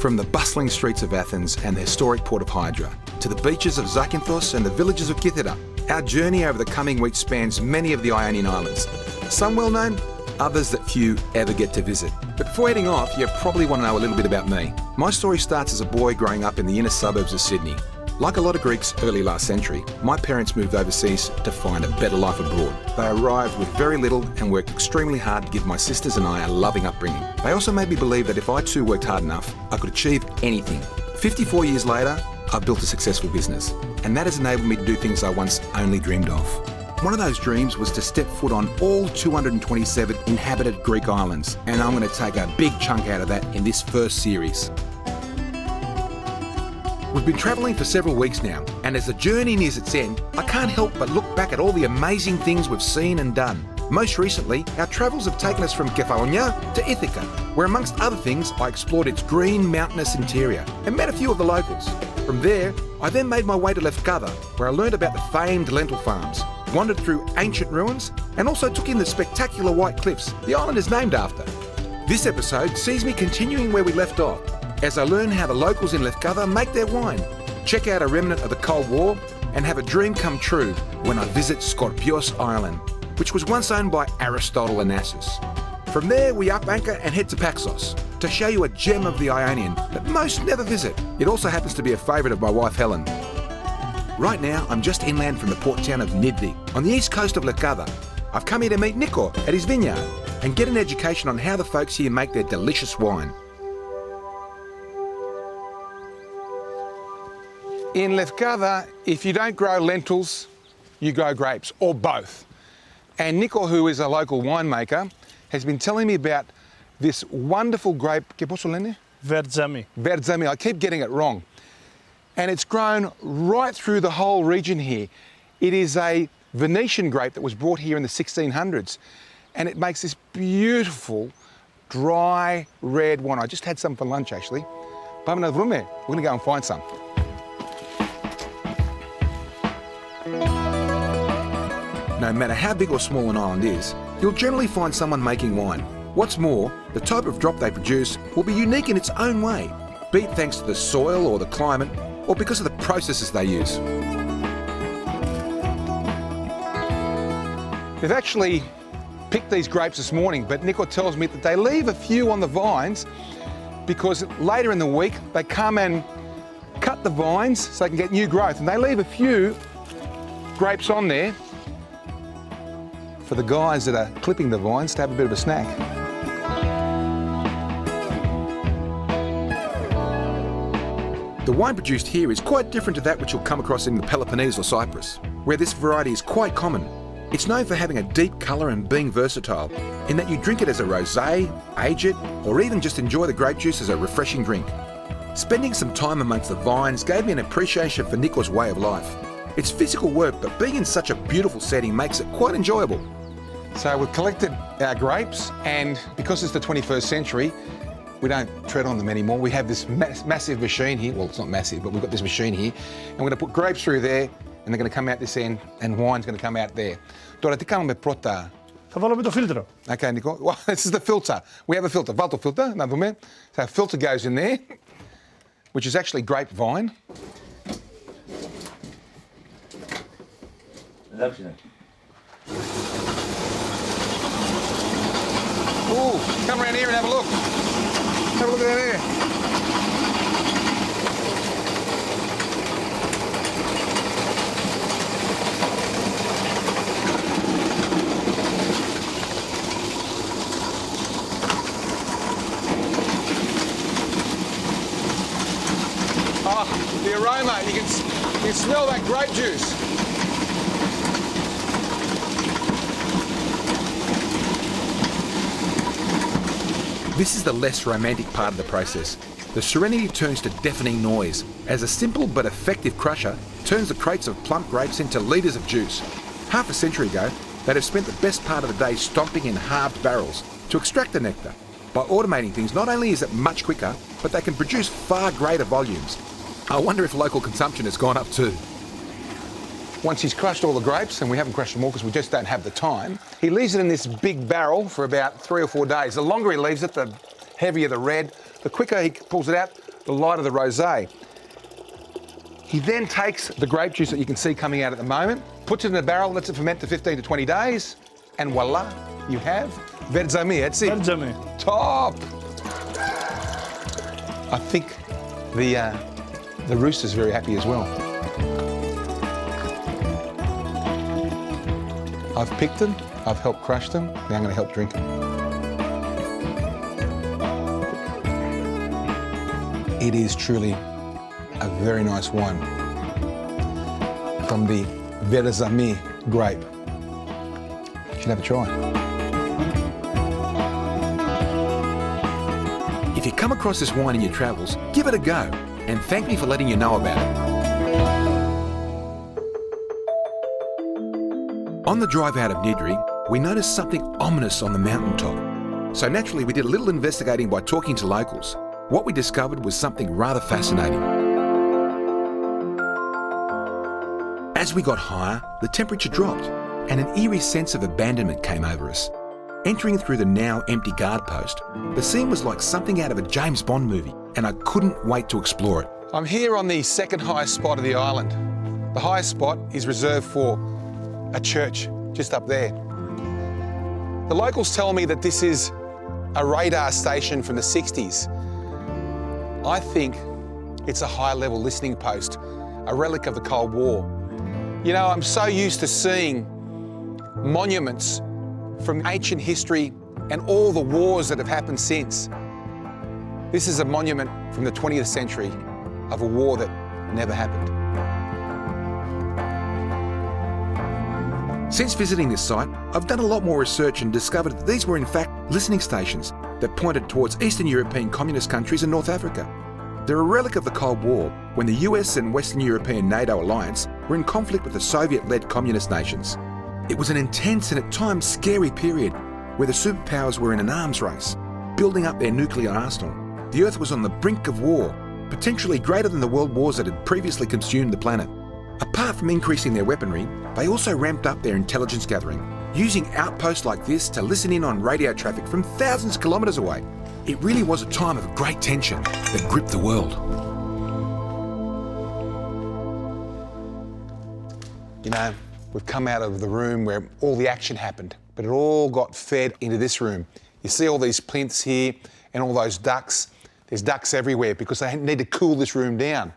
From the bustling streets of Athens and the historic port of Hydra, to the beaches of Zakynthos and the villages of Kythera, our journey over the coming weeks spans many of the Ionian Islands. Some well known, others that few ever get to visit. But before heading off, you probably want to know a little bit about me. My story starts as a boy growing up in the inner suburbs of Sydney. Like a lot of Greeks early last century, my parents moved overseas to find a better life abroad. They arrived with very little and worked extremely hard to give my sisters and I a loving upbringing. They also made me believe that if I too worked hard enough, I could achieve anything. 54 years later, I've built a successful business, and that has enabled me to do things I once only dreamed of. One of those dreams was to step foot on all 227 inhabited Greek islands, and I'm going to take a big chunk out of that in this first series. We've been travelling for several weeks now, and as the journey nears its end, I can't help but look back at all the amazing things we've seen and done. Most recently, our travels have taken us from Kefalonia to Ithaca, where amongst other things, I explored its green, mountainous interior and met a few of the locals. From there, I then made my way to Levkada, where I learned about the famed lentil farms, wandered through ancient ruins, and also took in the spectacular white cliffs the island is named after. This episode sees me continuing where we left off, as I learn how the locals in Levkada make their wine, check out a remnant of the Cold War, and have a dream come true when I visit Skorpios Island, which was once owned by Aristot Onasi. From there, we up anchor and head to Paxos to show you a gem of the Ionian that most never visit. It also happens to be a favourite of my wife Helen. Right now, I'm just inland from the port town of Enetοί, on the east coast of Levkada. I've come here to meet Nico at his vineyard and get an education on how the folks here make their delicious wine. In Levkada, if you don't grow lentils, you grow grapes, or both. And Nico, who is a local winemaker, has been telling me about this wonderful grape, Βερτζάμι. Vερτζάμι, I keep getting it wrong. And it's grown right through the whole region here. It is a Venetian grape that was brought here in the 1600s. And it makes this beautiful, dry, red wine. I just had some for lunch, actually. We're going to go and find some. No matter how big or small an island is, you'll generally find someone making wine. What's more, the type of drop they produce will be unique in its own way, be it thanks to the soil or the climate, or because of the processes they use. They've actually picked these grapes this morning, but Nico tells me that they leave a few on the vines because later in the week they come and cut the vines so they can get new growth, and they leave a few grapes on there for the guys that are clipping the vines to have a bit of a snack. The wine produced here is quite different to that which you'll come across in the Peloponnese or Cyprus, where this variety is quite common. It's known for having a deep colour and being versatile, in that you drink it as a rosé, age it, or even just enjoy the grape juice as a refreshing drink. Spending some time amongst the vines gave me an appreciation for Nico's way of life. It's physical work, but being in such a beautiful setting makes it quite enjoyable. So we've collected our grapes, and because it's the 21st century, we don't tread on them anymore. We have this massive machine here. Well, it's not massive, but we've got this machine here, and we're going to put grapes through there, and they're going to come out this end, and wine's going to come out there. Τώρα τι κάνουμε πρώτα? Θα βάλουμε το φίλτρο. Okay, Nico. Well, this is the filter. We have a filter. Βάλ το filter, να δούμε. So a filter goes in there, which is actually grapevine. Ooh, come around here and have a look. Have a look at that there. Oh, the aroma, you can smell that grape juice. This is the less romantic part of the process. The Serenity turns to deafening noise as a simple but effective crusher turns the crates of plump grapes into litres of juice. Half a century ago, they'd have spent the best part of the day stomping in halved barrels to extract the nectar. By automating things, not only is it much quicker, but they can produce far greater volumes. I wonder if local consumption has gone up too. Once he's crushed all the grapes, and we haven't crushed them all because we just don't have the time, he leaves it in this big barrel for about 3 or 4 days. The longer he leaves it, the heavier the red. The quicker he pulls it out, the light of the rosé. He then takes the grape juice that you can see coming out at the moment, puts it in a barrel, lets it ferment to 15 to 20 days, and voila, you have Vερτζάμι, that's it. Βερτζάμι. Top! I think the rooster's very happy as well. I've picked them, I've helped crush them, now I'm going to help drink them. It is truly a very nice wine from the Vερτζάμι grape. You should have a try. If you come across this wine in your travels, give it a go and thank me for letting you know about it. On the drive out of Nidri, we noticed something ominous on the mountaintop. So naturally we did a little investigating by talking to locals. What we discovered was something rather fascinating. As we got higher, the temperature dropped and an eerie sense of abandonment came over us. Entering through the now empty guard post, the scene was like something out of a James Bond movie and I couldn't wait to explore it. I'm here on the second highest spot of the island. The highest spot is reserved for a church just up there. The locals tell me that this is a radar station from the 60s. I think it's a high-level listening post, a relic of the Cold War. You know, I'm so used to seeing monuments from ancient history and all the wars that have happened since. This is a monument from the 20th century of a war that never happened. Since visiting this site, I've done a lot more research and discovered that these were in fact listening stations that pointed towards Eastern European communist countries and North Africa. They're a relic of the Cold War, when the US and Western European NATO alliance were in conflict with the Soviet-led communist nations. It was an intense and at times scary period where the superpowers were in an arms race, building up their nuclear arsenal. The Earth was on the brink of war, potentially greater than the world wars that had previously consumed the planet. Apart from increasing their weaponry, they also ramped up their intelligence gathering, using outposts like this to listen in on radio traffic from thousands of kilometres away. It really was a time of great tension that gripped the world. You know, we've come out of the room where all the action happened, but it all got fed into this room. You see all these plinths here and all those ducts. There's ducts everywhere because they need to cool this room down.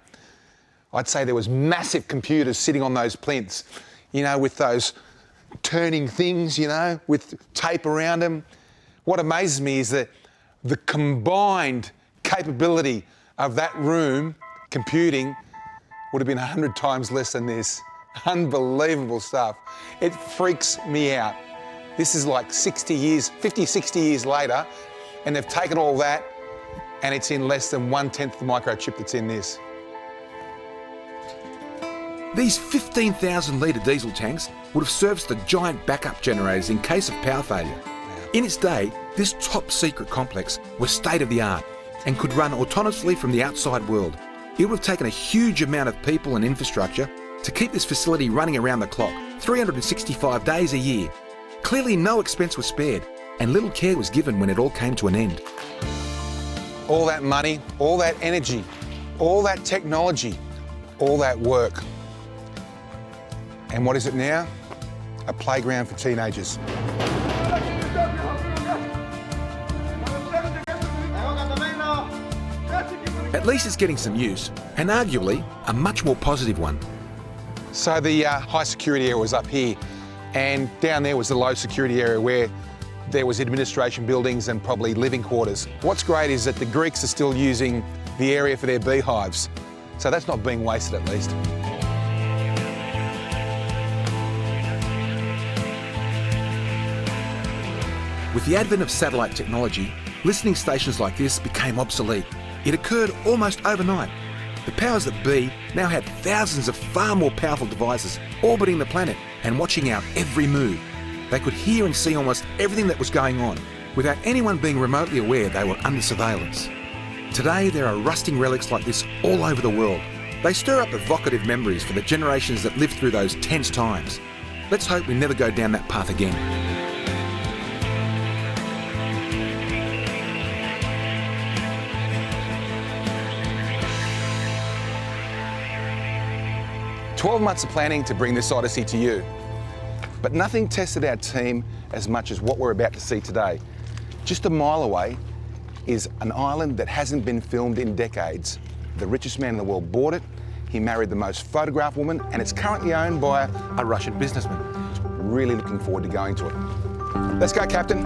I'd say there was massive computers sitting on those plinths, you know, with those turning things, you know, with tape around them. What amazes me is that the combined capability of that room computing would have been 100 times less than this. Unbelievable stuff. It freaks me out. This is like 60 years, 50, 60 years later, and they've taken all that and it's in less than 1/10 of the microchip that's in this. These 15,000 litre diesel tanks would have served the giant backup generators in case of power failure. In its day, this top secret complex was state of the art and could run autonomously from the outside world. It would have taken a huge amount of people and infrastructure to keep this facility running around the clock, 365 days a year. Clearly no expense was spared and little care was given when it all came to an end. All that money, all that energy, all that technology, all that work. And what is it now? A playground for teenagers. At least it's getting some use, and arguably a much more positive one. So the high security area was up here, and down there was the low security area where there was administration buildings and probably living quarters. What's great is that the Greeks are still using the area for their beehives, so that's not being wasted at least. With the advent of satellite technology, listening stations like this became obsolete. It occurred almost overnight. The powers that be now had thousands of far more powerful devices orbiting the planet and watching our every move. They could hear and see almost everything that was going on without anyone being remotely aware they were under surveillance. Today, there are rusting relics like this all over the world. They stir up evocative memories for the generations that lived through those tense times. Let's hope we never go down that path again. 12 months of planning to bring this odyssey to you. But nothing tested our team as much as what we're about to see today. Just a mile away is an island that hasn't been filmed in decades. The richest man in the world bought it. He married the most photographed woman, and it's currently owned by a Russian businessman. Really looking forward to going to it. Let's go, Captain.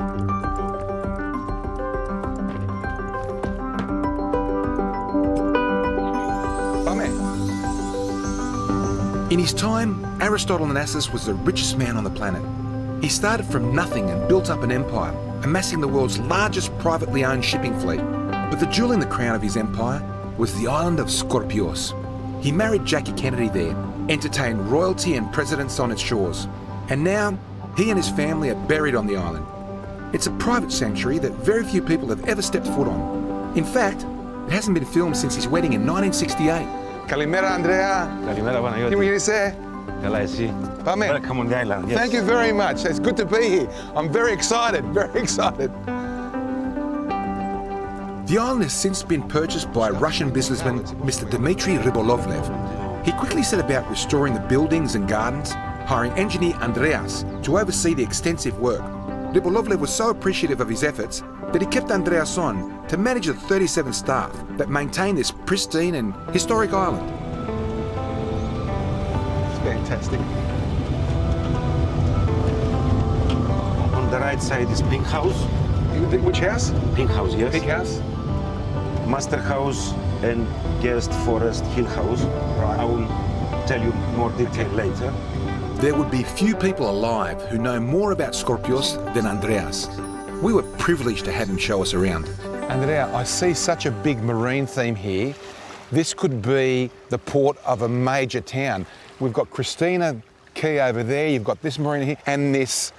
In his time, Aristot Ωνάση was the richest man on the planet. He started from nothing and built up an empire, amassing the world's largest privately owned shipping fleet. But the jewel in the crown of his empire was the island of Σκορπιός. He married Jackie Kennedy there, entertained royalty and presidents on its shores. And now, he and his family are buried on the island. It's a private sanctuary that very few people have ever stepped foot on. In fact, it hasn't been filmed since his wedding in 1968. Καλημέρα, Ανδρέα. Καλημέρα, Παναγιώτη. Τι μου γίνεσαι? Καλά, εσύ. Πάμε. Welcome on the island. Yes. Thank you very much. It's good to be here. I'm very excited, very excited. The island has since been purchased by Russian businessman Mr. Dmitry Rybolovlev. He quickly set about restoring the buildings and gardens, hiring engineer Andreas to oversee the extensive work. Rybolovlev was so appreciative of his efforts that he kept Andreas on to manage the 37 staff that maintain this pristine and historic island. It's fantastic. On the right side is Pink House. Which house? Pink House, yes. Big house? Master House and Guest Forest Hill House. Right. I will tell you more detail later. There would be few people alive who know more about Σκορπιός than Andreas. We were privileged to have him show us around. Andrea, I see such a big marine theme here. This could be the port of a major town. We've got Christina Key over there, you've got this marina here, and this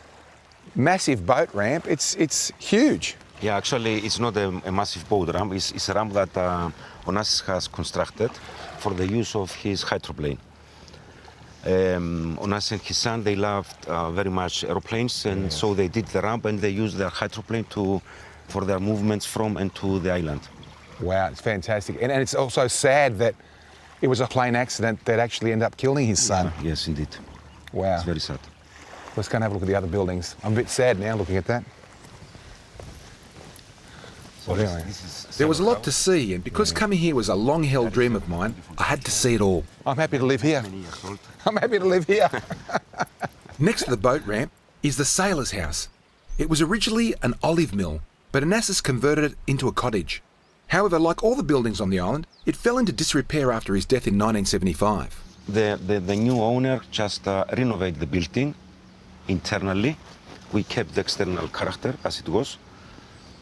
massive boat ramp. It's huge. Yeah, actually, it's not a massive boat ramp. It's a ramp that Ωνάσης has constructed for the use of his hydroplane. Ωνάση and his son, they loved very much aeroplanes, and so they did the ramp and they used their hydroplane for their movements from and to the island. Wow, it's fantastic. And it's also sad that it was a plane accident that actually ended up killing his son. Yeah, yes, indeed. Wow. It's very sad. Let's go and have a look at the other buildings. I'm a bit sad now looking at that. So anyway, this is there was a lot to see, and because coming here was a long-held dream of mine, I had to see it all. I'm happy to live here. many years old. I'm happy to live here. Next to the boat ramp is the sailor's house. It was originally an olive mill, but Ωνάσης converted it into a cottage. However, like all the buildings on the island, it fell into disrepair after his death in 1975. The new owner just renovated the building internally. We kept the external character as it was.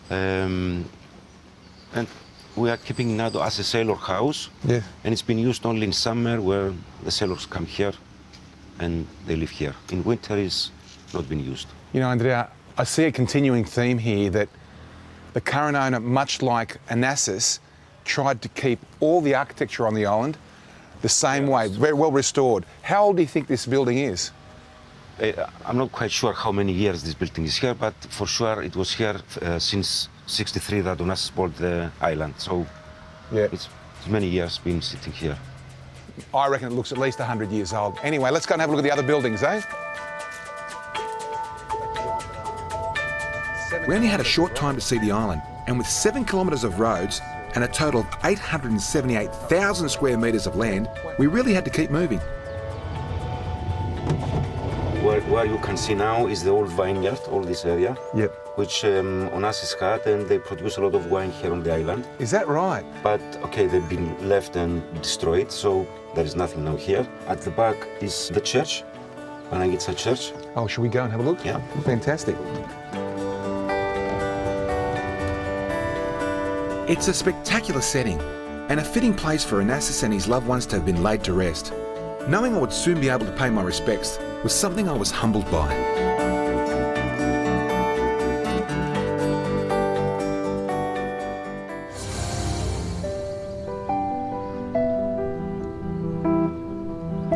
And we are keeping it now as a sailor house. Yeah. And it's been used only in summer where the sailors come here and they live here. In winter it's not been used. You know, Andrea, I see a continuing theme here that the current owner, much like Ωνάσης, tried to keep all the architecture on the island the same way, very well restored. How old do you think this building is? I'm not quite sure how many years this building is here, but for sure it was here since 63 that Ωνάσης bought the island. So Yeah. it's many years been sitting here. I reckon it looks at least 100 years old. Anyway, let's go and have a look at the other buildings, eh? We only had a short time to see the island, and with 7 kilometres of roads and a total of 878,000 square metres of land, we really had to keep moving. Where you can see now is the old vineyard, all this area, Yep. which Ωνάσης had, and they produce a lot of wine here on the island. Is that right? But okay, they've been left and destroyed, so there is nothing now here. At the back is the church, Παναγίτσα Church. Oh, should we go and have a look? Yeah. Fantastic. It's a spectacular setting and a fitting place for Ωνάσης and his loved ones to have been laid to rest. Knowing I would soon be able to pay my respects was something I was humbled by.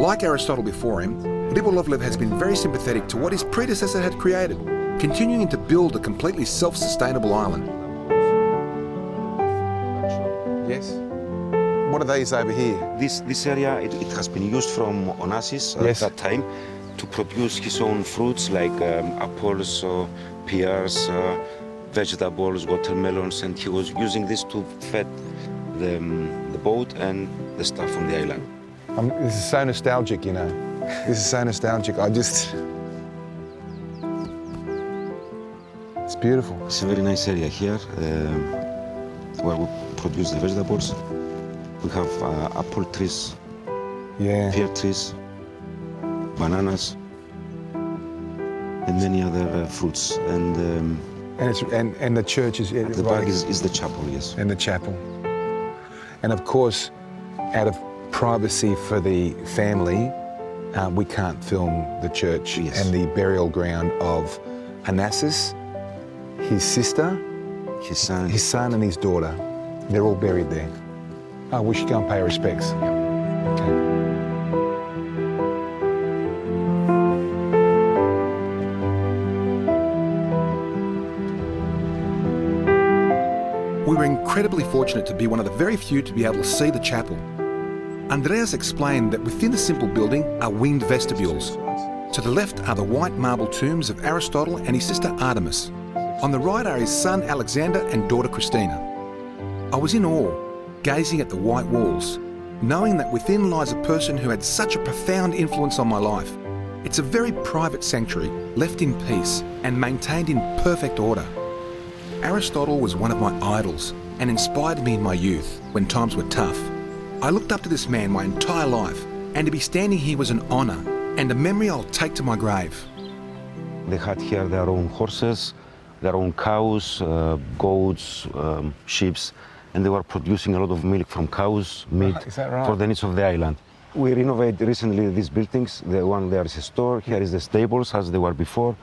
Like Aristotle before him, Rybolovlev has been very sympathetic to what his predecessor had created, continuing to build a completely self-sustainable island. Yes. what are these over here? This area, it has been used from Onassis at Yes. that time to produce his own fruits like apples, pears, vegetables, watermelons, and he was using this to feed the boat and the stuff on the island. This is so nostalgic, you know. This is so nostalgic. It's beautiful. It's a very nice area here where we produce the vegetables. We have apple trees, Yeah. pear trees, bananas, and many other fruits. And the church is At the back is the chapel, yes. and the chapel. And of course, out of privacy for the family, we can't film the church Yes. and the burial ground of Onassis, his sister, his son and his daughter. They're all buried there. Oh, we should go and pay our respects. Okay. We were incredibly fortunate to be one of the very few to be able to see the chapel. Andreas explained that within the simple building are winged vestibules. To the left are the white marble tombs of Aristotle and his sister Artemis. On the right are his son Alexander and daughter Christina. I was in awe, gazing at the white walls, knowing that within lies a person who had such a profound influence on my life. It's a very private sanctuary, left in peace and maintained in perfect order. Aristotle was one of my idols and inspired me in my youth when times were tough. I looked up to this man my entire life, and to be standing here was an honour and a memory I'll take to my grave. They had here their own horses, their own cows, goats, sheep, and they were producing a lot of milk from cows, meat, Is that right? for the needs of the island. We renovated recently these buildings. The one there is a store, here is the stables as they were before.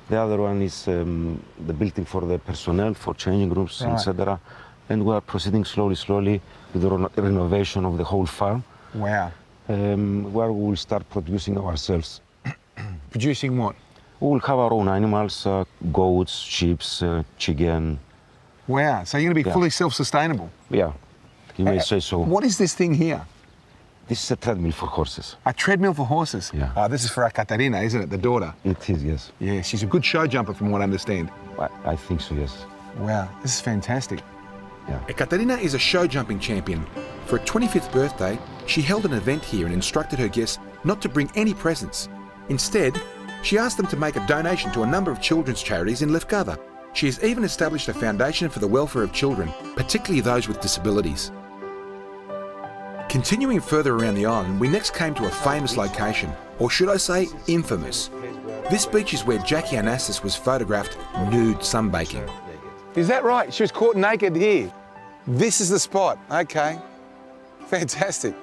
The other one is the building for the personnel, for changing rooms, Right. etc. And we are proceeding slowly with the renovation of the whole farm, Wow. where we will start producing ourselves. Producing what? We will have our own animals, goats, sheep, chicken. Wow. So you're going to be Yeah. fully self-sustainable. Yeah, you may say so. What is this thing here? This is a treadmill for horses. A treadmill for horses? Yeah. Oh, this is for our Katarina, isn't it? The daughter. It is, yes. Yeah, she's a good show jumper from what I understand. I think so, yes. Wow, this is fantastic. Ekaterina is a show jumping champion. For her 25th birthday, she held an event here and instructed her guests not to bring any presents. Instead, she asked them to make a donation to a number of children's charities in Levkada. She has even established a foundation for the welfare of children, particularly those with disabilities. Continuing further around the island, we next came to a famous location, or should I say infamous. This beach is where Jackie Onassis was photographed nude sunbaking. Is that right? She was caught naked here. This is the spot. Okay. Fantastic.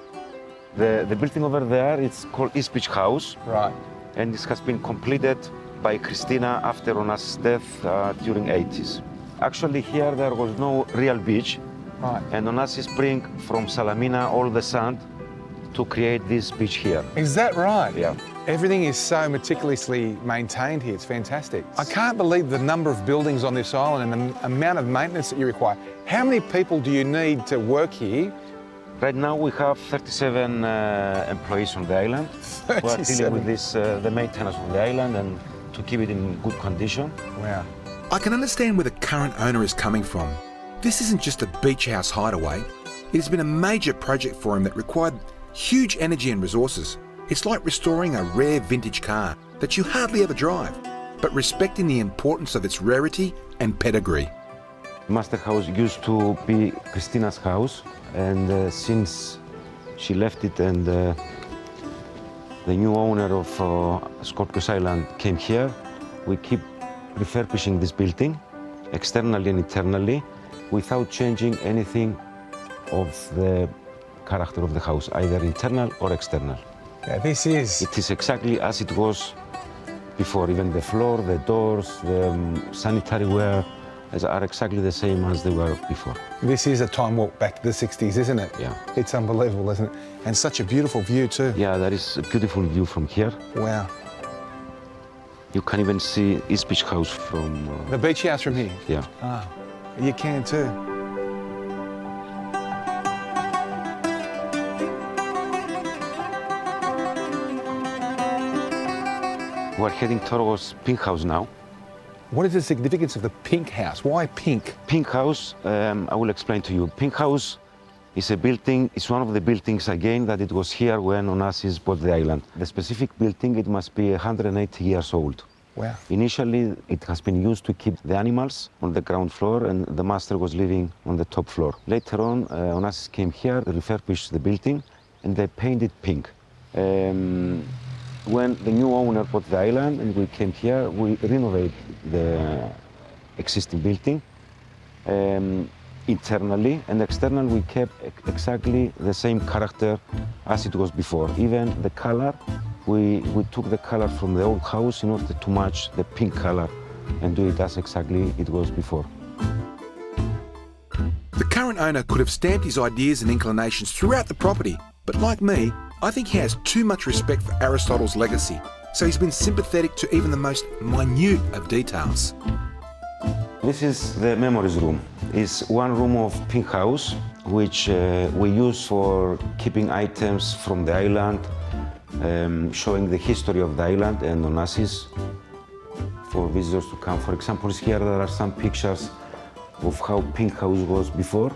The building over there, it's called East Beach House, Right. and this has been completed by Christina after Onassis' death during 80s. Actually, here there was no real beach, Right. and Onassis bring from Salamina all the sand to create this beach here. Is that right? Yeah. Everything is so meticulously maintained here. It's fantastic. I can't believe the number of buildings on this island and the amount of maintenance that you require. How many people do you need to work here? Right now we have 37 employees on the island. We are dealing with this, the maintenance of the island and to keep it in good condition. Wow. I can understand where the current owner is coming from. This isn't just a beach house hideaway. It has been a major project for him that required huge energy and resources. It's like restoring a rare vintage car that you hardly ever drive, but respecting the importance of its rarity and pedigree. Master house used to be Christina's house, and since she left it and the new owner of Skopje's Island came here, we keep refurbishing this building, externally and internally, without changing anything of the character of the house, either internal or external. Yeah, this is. It is exactly as it was before. Even the floor, the doors, the sanitary ware are exactly the same as they were before. This is a time walk back to the 60s, isn't it? Yeah. It's unbelievable, isn't it? And such a beautiful view too. Yeah, there is a beautiful view from here. Wow. You can even see East Beach House from... The beach house from here? yeah. Ah, you can too. We're heading towards Pink House now. What is the significance of the pink house? Why pink? Pink House, I will explain to you. Pink House is a building, it's one of the buildings again that it was here when Onassis bought the island. The specific building, it must be 180 years old. Wow. Initially, it has been used to keep the animals on the ground floor and the master was living on the top floor. Later on, Onassis came here, refurbished the building and they painted pink. When the new owner bought the island and we came here, we renovated the existing building. Internally and externally, we kept exactly the same character as it was before. Even the color, we took the color from the old house in order to match the pink color and do it as exactly it was before. The current owner could have stamped his ideas and inclinations throughout the property, but like me, I think he has too much respect for Aristotle's legacy, so he's been sympathetic to even the most minute of details. This is the memories room. It's one room of Pink House, which we use for keeping items from the island, showing the history of the island and Onassis for visitors to come. For example, here there are some pictures of how Pink House was before.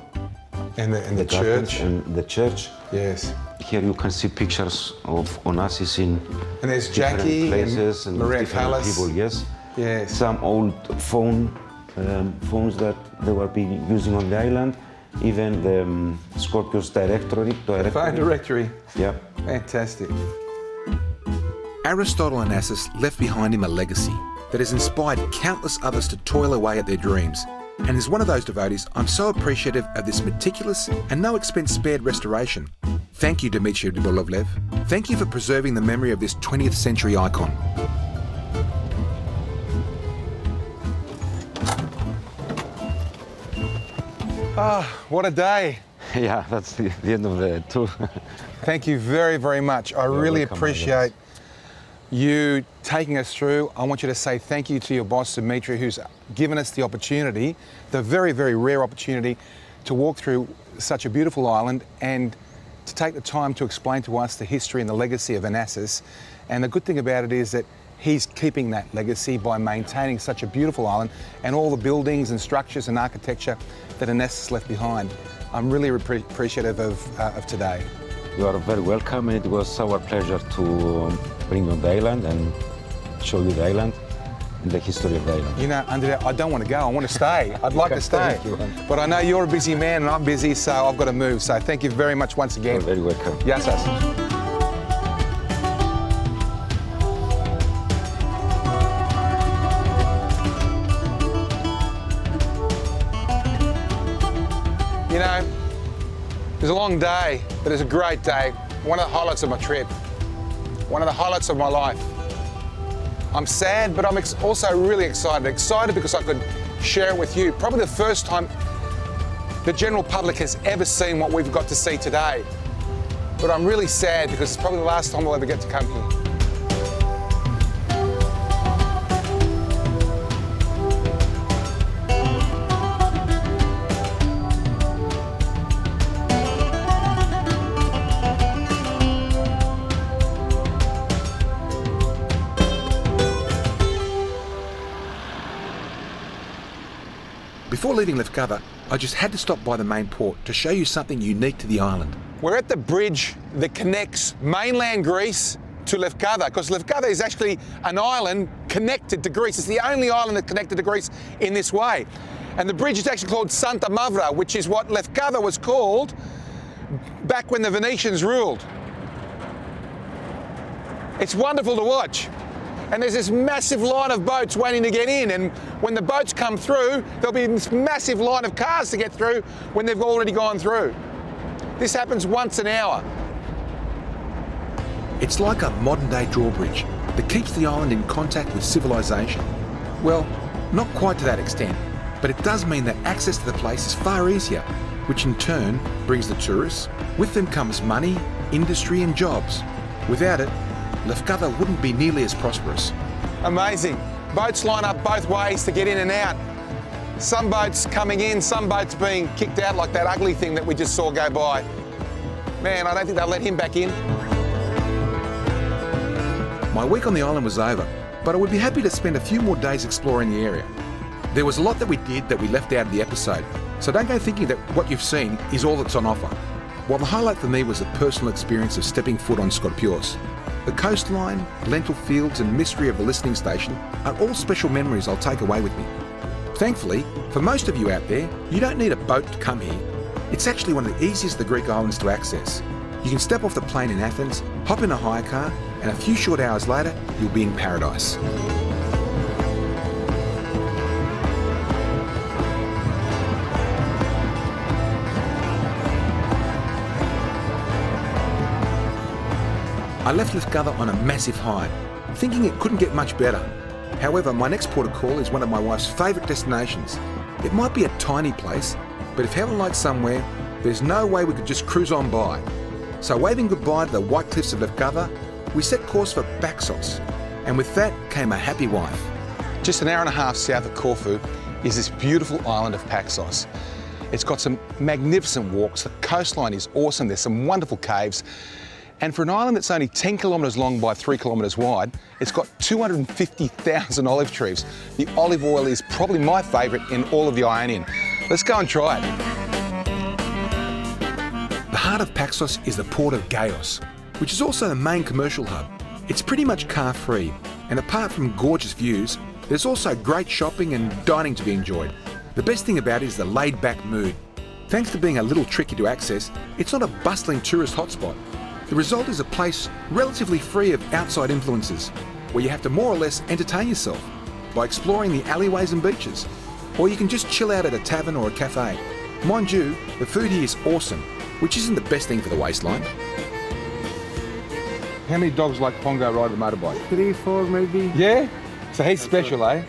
And the church. And the church. Yes. Here you can see pictures of Onassis in And there's different Jackie places and Maria different Callas. people. Yes. Yes. Some old phones that they were being using on the island. Even the Skopje's directory. Phone directory. Yeah. Fantastic. Aristotle Onassis left behind him a legacy that has inspired countless others to toil away at their dreams. And as one of those devotees, I'm so appreciative of this meticulous and no expense spared restoration. Thank you, Dmitry Rybolovlev. Thank you for preserving the memory of this 20th century icon. Ah, what a day. Yeah, that's the end of the tour. Thank you very, very much. I really appreciate you taking us through. I want you to say thank you to your boss, Dmitry, who's given us the opportunity, the very, very rare opportunity to walk through such a beautiful island and to take the time to explain to us the history and the legacy of Onassis. And the good thing about it is that he's keeping that legacy by maintaining such a beautiful island and all the buildings and structures and architecture that Onassis left behind. I'm really appreciative of today. You are very welcome, and it was our pleasure to bring you on the island and show you the island and the history of the island. You know, Andrea, I don't want to go. I want to stay. I'd like to stay. But I know you're a busy man and I'm busy, so I've got to move. So thank you very much once again. You're very welcome. Γεια σας. You know, it was a long day, but it was a great day. One of the highlights of my trip. One of the highlights of my life. I'm sad, but I'm also really excited. Excited because I could share it with you. Probably the first time the general public has ever seen what we've got to see today. But I'm really sad because it's probably the last time we'll ever get to come here. Before leaving Levkada, I just had to stop by the main port to show you something unique to the island. We're at the bridge that connects mainland Greece to Levkada, because Levkada is actually an island connected to Greece. It's the only island that's connected to Greece in this way. And the bridge is actually called Santa Mavra, which is what Levkada was called back when the Venetians ruled. It's wonderful to watch. And there's this massive line of boats waiting to get in, and when the boats come through, there'll be this massive line of cars to get through when they've already gone through. This happens once an hour. It's like a modern-day drawbridge that keeps the island in contact with civilization. Well, not quite to that extent, but it does mean that access to the place is far easier, which in turn brings the tourists. With them comes money, industry and jobs. Without it, Levkada wouldn't be nearly as prosperous. Amazing. Boats line up both ways to get in and out. Some boats coming in, some boats being kicked out like that ugly thing that we just saw go by. Man, I don't think they'll let him back in. My week on the island was over, but I would be happy to spend a few more days exploring the area. There was a lot that we did that we left out of the episode, so don't go thinking that what you've seen is all that's on offer. While the highlight for me was the personal experience of stepping foot on Σκορπιός, the coastline, lentil fields and mystery of the listening station are all special memories I'll take away with me. Thankfully, for most of you out there, you don't need a boat to come here. It's actually one of the easiest of the Greek islands to access. You can step off the plane in Athens, hop in a hire car, and a few short hours later, you'll be in paradise. I left Levkάδα on a massive high, thinking it couldn't get much better. However, my next port of call is one of my wife's favourite destinations. It might be a tiny place, but if heaven likes somewhere, there's no way we could just cruise on by. So waving goodbye to the white cliffs of Levkάδα, we set course for Paxos, and with that came a happy wife. Just an hour and a half south of Corfu is this beautiful island of Paxos. It's got some magnificent walks, the coastline is awesome, there's some wonderful caves, and for an island that's only 10 kilometres long by 3 kilometres wide, it's got 250,000 olive trees. The olive oil is probably my favourite in all of the Ionian. Let's go and try it. The heart of Paxos is the port of Gaios, which is also the main commercial hub. It's pretty much car-free, and apart from gorgeous views, there's also great shopping and dining to be enjoyed. The best thing about it is the laid-back mood. Thanks to being a little tricky to access, it's not a bustling tourist hotspot. The result is a place relatively free of outside influences, where you have to more or less entertain yourself by exploring the alleyways and beaches, or you can just chill out at a tavern or a cafe. Mind you, the food here is awesome, which isn't the best thing for the waistline. How many dogs like Pongo ride the motorbike? 3, 4 maybe. Yeah? So he's special, eh?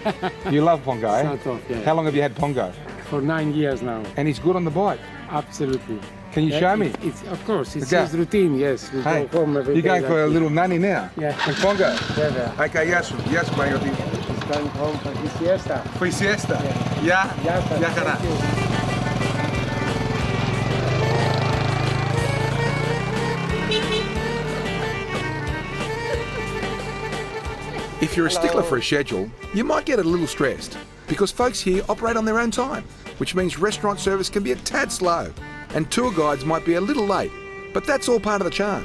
You love Pongo, eh? Sort of, yeah. How long have you had Pongo? For 9 years now. And he's good on the bike. Absolutely. Can you show me? It's of course, it's Okay. his routine, yes. We Hey, go home every you're day going for like a this. little nanny now? Yeah. With Pongo? Yeah, yeah. Okay, yes, yes, Pongo. He's going home for his siesta. For siesta? Yeah. Yeah? sir. Yeah, Thank you. If you're a stickler for a schedule, you might get a little stressed, because folks here operate on their own time, which means restaurant service can be a tad slow, and tour guides might be a little late, but that's all part of the charm.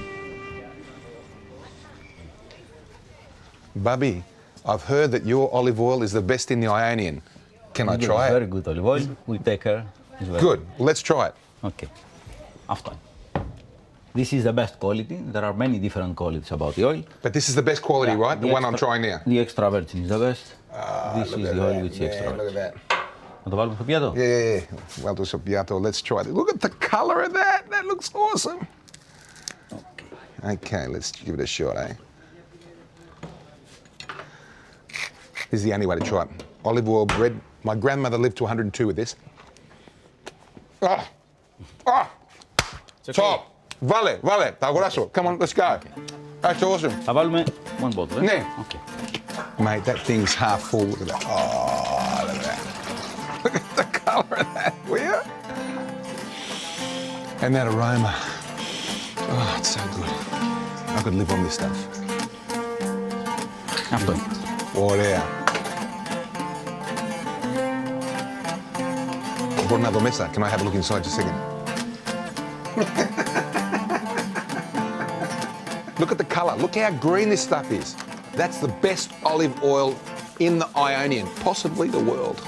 Bubby, I've heard that your olive oil is the best in the Ionian. Can I try Very it? good olive oil. We take care. It's very Good. Let's try it. Okay. After. This is the best quality. There are many different qualities about the oil. But this is the best quality, right? The one I'm trying now. The extra virgin is the best. This Look is at the oil that, which is man, extra look at virgin. that. Να το βάλουμε στο πιάτο. Yeah. Well, to Soppiato, let's try it. Look at the colour of that. That looks awesome. Okay, let's give it a shot, eh? This is the only way to try it. Olive oil bread. My grandmother lived to 102 with this. Top. Βάλε. Θα αγοράσω. Come on, let's go. That's awesome. Θα βάλουμε one bottle. Ναι. Okay. Mate, that thing's half full. Look at that. Oh, look at that. Look at the colour of that, will you? And that aroma. Oh, it's so good. I could live on this stuff. Αυτό. Ωραία. Μπορώ να δω μέσα. Can I have a look inside just a second? Look at the colour. Look how green this stuff is. That's the best olive oil in the Ionian, possibly the world.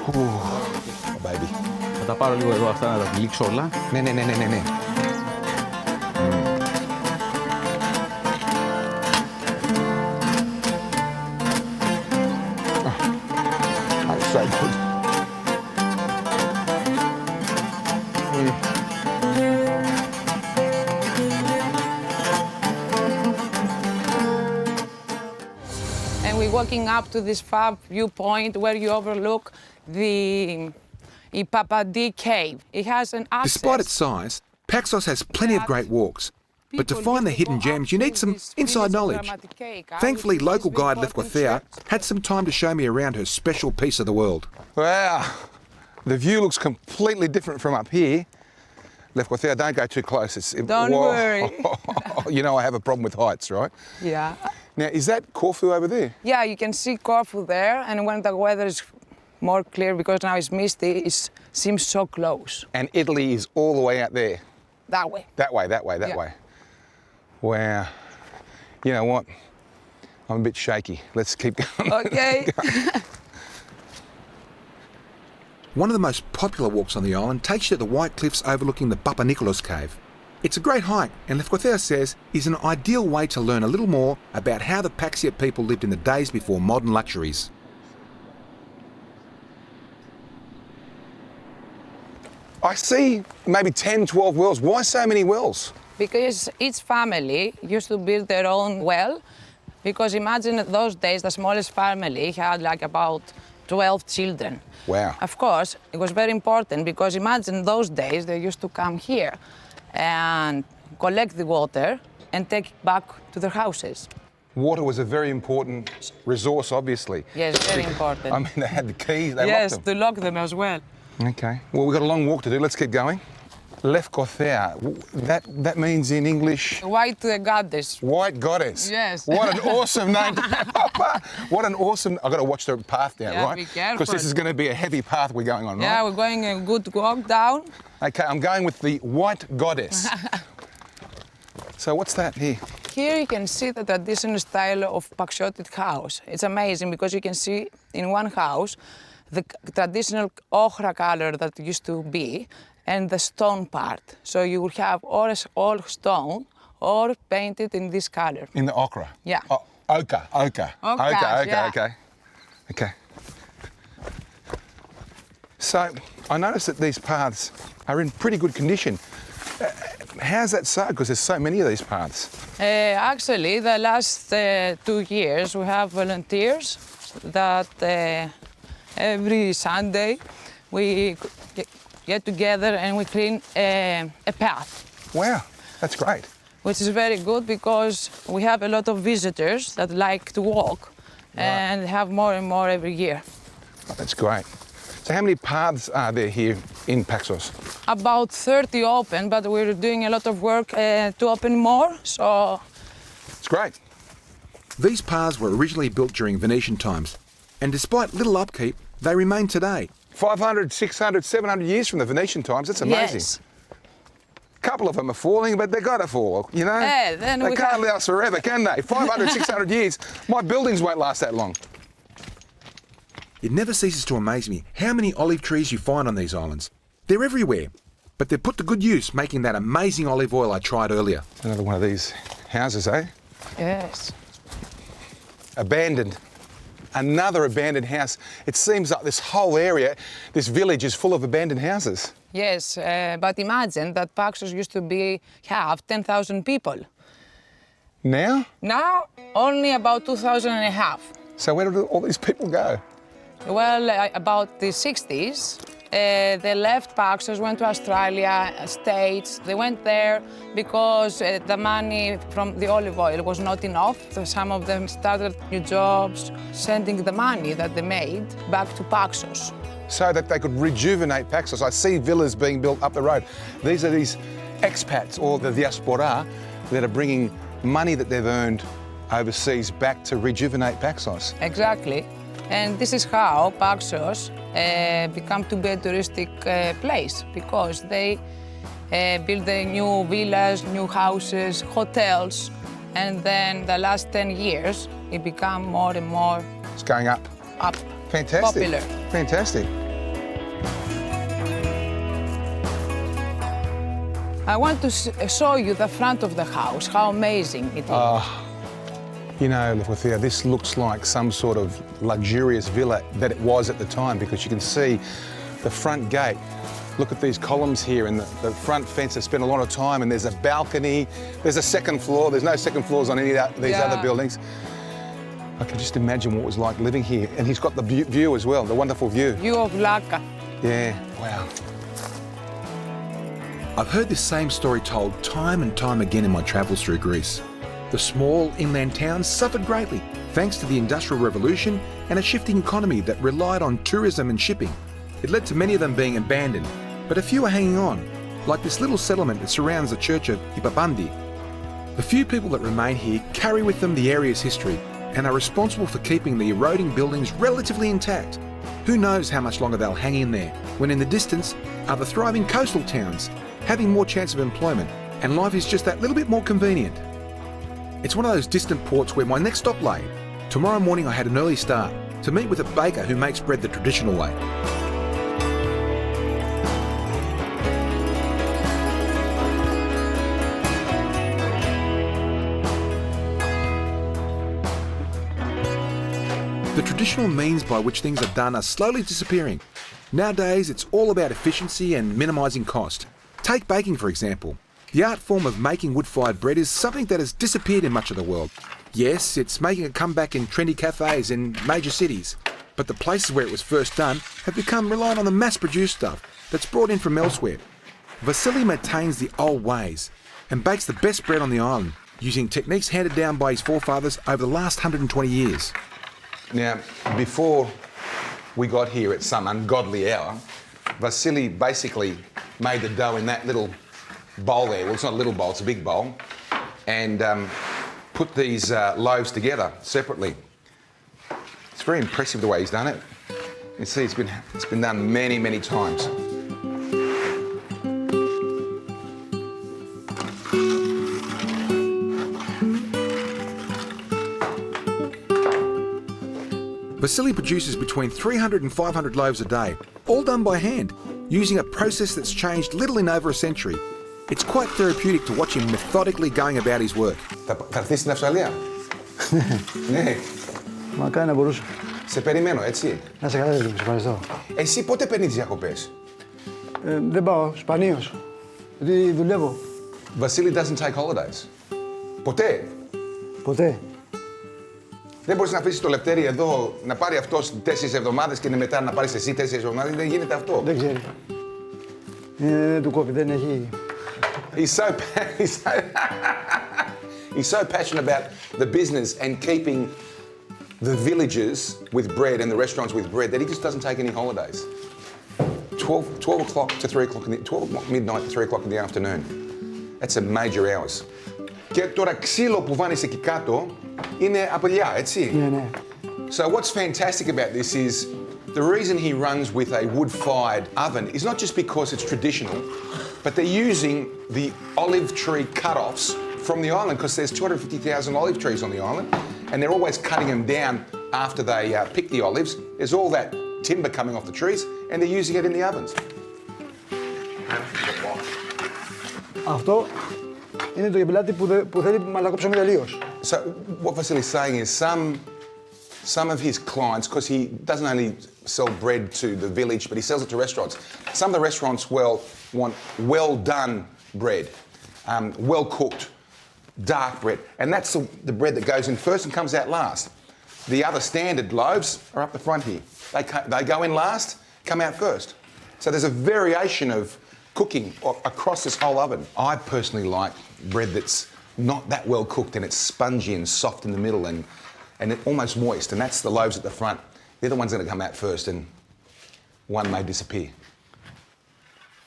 Ooh, oh, baby. Θα τα πάρω λίγο εδώ αυτά να τα τυλίξω όλα. Ναι. That's so good. And we're walking up to this fab viewpoint where you overlook the Ipapadi cave. It has an access. Despite its size, Paxos has plenty of great walks, but to find the hidden gems you need some inside knowledge. Thankfully, local guide Levkάδα had some time to show me around her special piece of the world. Wow, the view looks completely different from up here. Levkάδα, don't go too close. Don't worry. You know I have a problem with heights, right? Yeah. Now, is that Corfu over there? Yeah, you can see Corfu there, and when the weather is more clear, because now it's misty, it seems so close. And Italy is all the way out there. That way. That way, that way, that Yeah. way. Wow. You know what? I'm a bit shaky. Let's keep going. Okay. One of the most popular walks on the island takes you to the white cliffs overlooking the Papa Nicholas Cave. It's a great hike, and Levkada says is an ideal way to learn a little more about how the Paxia people lived in the days before modern luxuries. I see maybe 10, 12 wells. Why so many wells? Because each family used to build their own well, because imagine those days the smallest family had like about 12 children. Wow. Of course, it was very important because imagine those days they used to come here and collect the water and take it back to their houses. Water was a very important resource, obviously. Yes, very important. I mean, they had the keys, they Yes, locked them. to lock them as well. Okay. Well, we've got a long walk to do. Let's keep going. Levkada, that means in English... White goddess. White goddess. Yes. What an awesome name. What an awesome... I've got to watch the path now, Yeah, right? be careful. Because this is going to be a heavy path we're going on, right? Yeah, we're going a good walk down. Okay, I'm going with the white goddess. So what's that here? Here you can see the traditional style of Paxiotic house. It's amazing because you can see in one house the traditional ochra color that used to be and the stone part. So you will have all stone or painted in this color. In the ochre? Yeah. Oh, ochre. Yeah. Okay. So I noticed that these paths are in pretty good condition. How's that so? Because there's so many of these paths. Actually, the last 2 years we have volunteers that every Sunday we get together and we clean a path. Wow, that's great. Which is very good because we have a lot of visitors that like to walk and have more and more every year. Oh, that's great. So how many paths are there here in Paxos? About 30 open, but we're doing a lot of work to open more, so... It's great. These paths were originally built during Venetian times, and despite little upkeep, they remain today. 500, 600, 700 years from the Venetian times, that's amazing. Yes. A couple of them are falling, but they've got to fall, you know? Yeah, then they we can't have- last forever, can they? 500, 600 years, my buildings won't last that long. It never ceases to amaze me how many olive trees you find on these islands. They're everywhere, but they're put to good use making that amazing olive oil I tried earlier. Another one of these houses, eh? Yes. Abandoned. Another abandoned house. It seems like this whole area, this village is full of abandoned houses. Yes, but imagine that Paxos used to have 10,000 people. Now? Now, only about 2,000 and a half. So where did all these people go? Well, about the 60s, they left Paxos, went to Australia, States. They went there because the money from the olive oil was not enough. So some of them started new jobs, sending the money that they made back to Paxos. So that they could rejuvenate Paxos. I see villas being built up the road. These are these expats or the diaspora that are bringing money that they've earned overseas back to rejuvenate Paxos. Exactly. And this is how Paxos become to be a touristic place, because they build the new villas, new houses, hotels, and then the last 10 years it become more and more It's going up. Fantastic. popular. Fantastic. I want to show you the front of the house, how amazing it is. You know, Levkada, this looks like some sort of luxurious villa that it was at the time, because you can see the front gate. Look at these columns here and the front fence. They spent a lot of time, and there's a balcony. There's a second floor. There's no second floors on any of these other buildings. I can just imagine what it was like living here. And he's got the view as well, the wonderful view. View of Laka. Yeah, wow. I've heard this same story told time and time again in my travels through Greece. The small inland towns suffered greatly thanks to the Industrial Revolution and a shifting economy that relied on tourism and shipping. It led to many of them being abandoned, but a few are hanging on, like this little settlement that surrounds the church of Hippopandi. The few people that remain here carry with them the area's history and are responsible for keeping the eroding buildings relatively intact. Who knows how much longer they'll hang in there, when in the distance are the thriving coastal towns, having more chance of employment, and life is just that little bit more convenient. It's one of those distant ports where my next stop lay. Tomorrow morning I had an early start to meet with a baker who makes bread the traditional way. The traditional means by which things are done are slowly disappearing. Nowadays, it's all about efficiency and minimising cost. Take baking, for example. The art form of making wood-fired bread is something that has disappeared in much of the world. Yes, it's making a comeback in trendy cafes in major cities, but the places where it was first done have become reliant on the mass-produced stuff that's brought in from elsewhere. Vasily maintains the old ways and bakes the best bread on the island, using techniques handed down by his forefathers over the last 120 years. Now, before we got here at some ungodly hour, Vasily basically made the dough in that little bowl there. Well, it's not a little bowl, it's a big bowl. And put these loaves together separately. It's very impressive the way he's done it. You see, it's been done many, many times. Vasily produces between 300 and 500 loaves a day, all done by hand, using a process that's changed little in over a century. It's quite therapeutic to watch him methodically going about his work. Θα έρθεις στην Αυστραλία? Ναι. Μακάρι να μπορούσα. Σε περιμένω, έτσι. Να σε καλά, σε ευχαριστώ. Εσύ πότε παίρνεις τις διακοπές? Δεν πάω, σπανίως. Γιατί δουλεύω. Vasily doesn't take holidays. Ποτέ. Ποτέ. Δεν μπορείς να αφήσεις το Λευτέρι εδώ, να πάρει αυτός 4 εβδομάδες και μετά να πάρεις εσύ 4 εβδομάδες. Δεν γίνεται αυτό. Δεν ξέρει. Δεν του κόβει, δεν έχει... He's so passionate about the business and keeping the villages with bread and the restaurants with bread that he just doesn't take any holidays. 12 o'clock to 3 o'clock, 12 midnight to 3 o'clock in the afternoon. That's a major hours. Και τώρα ξύλο που βάνεις εκεί κάτω είναι απελιά, έτσι. Ναι, ναι. So what's fantastic about this is the reason he runs with a wood-fired oven is not just because it's traditional, but they're using the olive tree cut-offs from the island because there's 250,000 olive trees on the island and they're always cutting them down after they pick the olives. There's all that timber coming off the trees and they're using it in the ovens. Αυτό είναι το γεμπελάτι που θέλει μαλακό ψωμί τελείως. So what Vasily's saying is some of his clients, because he doesn't only sell bread to the village, but he sells it to restaurants. Some of the restaurants want well-done bread, well-cooked, dark bread. And that's the bread that goes in first and comes out last. The other standard loaves are up the front here. They go in last, come out first. So there's a variation of cooking across this whole oven. I personally like bread that's not that well cooked and it's spongy and soft in the middle and almost moist, and that's the loaves at the front. They're the ones that come out first and one may disappear.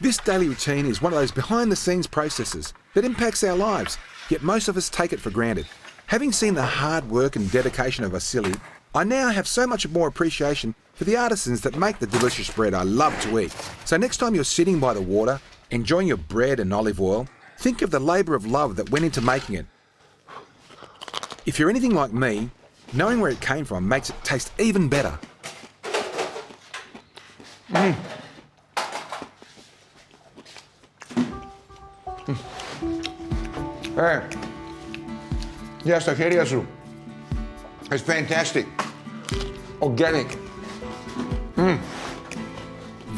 This daily routine is one of those behind-the-scenes processes that impacts our lives, yet most of us take it for granted. Having seen the hard work and dedication of Vasily, I now have so much more appreciation for the artisans that make the delicious bread I love to eat. So next time you're sitting by the water, enjoying your bread and olive oil, think of the labour of love that went into making it. If you're anything like me, knowing where it came from makes it taste even better. Γεια στα χέρια σου. It's fantastic. Organic.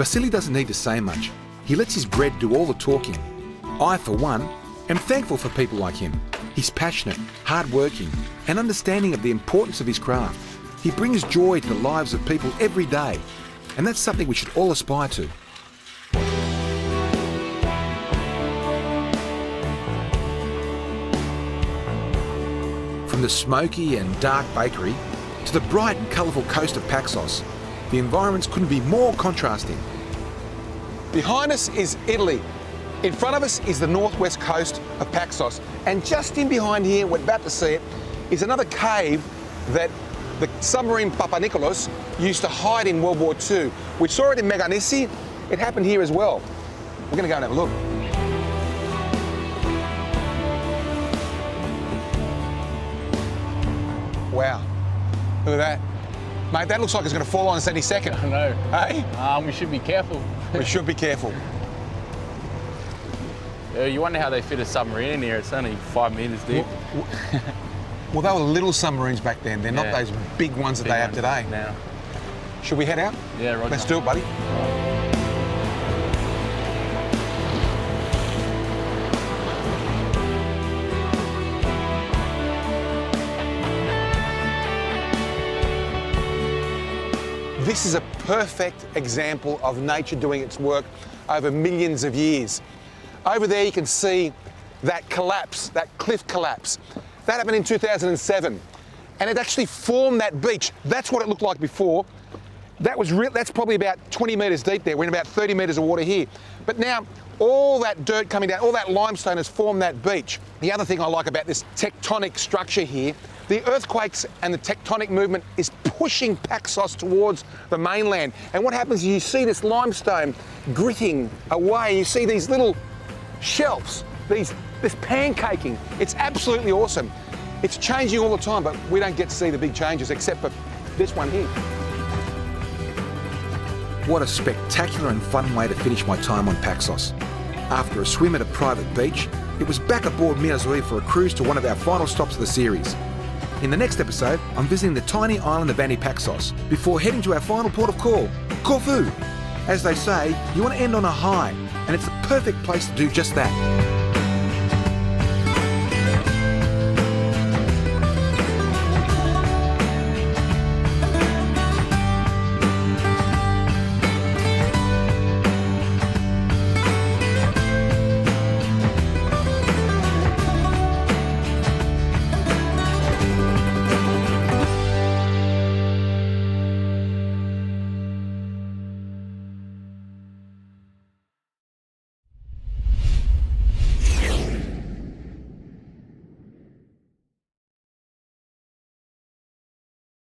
Vasily doesn't need to say much. He lets his bread do all the talking. I, for one, am thankful for people like him. He's passionate, hard-working, and understanding of the importance of his craft. He brings joy to the lives of people every day, and that's something we should all aspire to. From the smoky and dark bakery to the bright and colourful coast of Paxos, the environments couldn't be more contrasting. Behind us is Italy. In front of us is the northwest coast of Paxos, and just in behind here, we're about to see it, is another cave that the submarine Papanikolaos used to hide in World War II. We saw it in Meganisi. It happened here as well. We're going to go and have a look. Wow, look at that. Mate, that looks like it's going to fall on us any second. I know. Hey? We should be careful. We should be careful. You wonder how they fit a submarine in here. It's only 5 meters deep. Well, they were little submarines back then. They're not those big ones that they have today. Now. Should we head out? Yeah, right. Let's do it, buddy. This is a perfect example of nature doing its work over millions of years. Over there you can see that collapse, that cliff collapse. That happened in 2007, and it actually formed that beach. That's what it looked like before. That's probably about 20 metres deep there. We're in about 30 metres of water here. But now, all that dirt coming down, all that limestone has formed that beach. The other thing I like about this tectonic structure here, the earthquakes and the tectonic movement is pushing Paxos towards the mainland. And what happens is you see this limestone gritting away. You see these little shelves, this pancaking. It's absolutely awesome. It's changing all the time, but we don't get to see the big changes except for this one here. What a spectacular and fun way to finish my time on Paxos. After a swim at a private beach, it was back aboard Miazui for a cruise to one of our final stops of the series. In the next episode, I'm visiting the tiny island of Antipaxos before heading to our final port of call, Corfu. As they say, you want to end on a high, and it's the perfect place to do just that.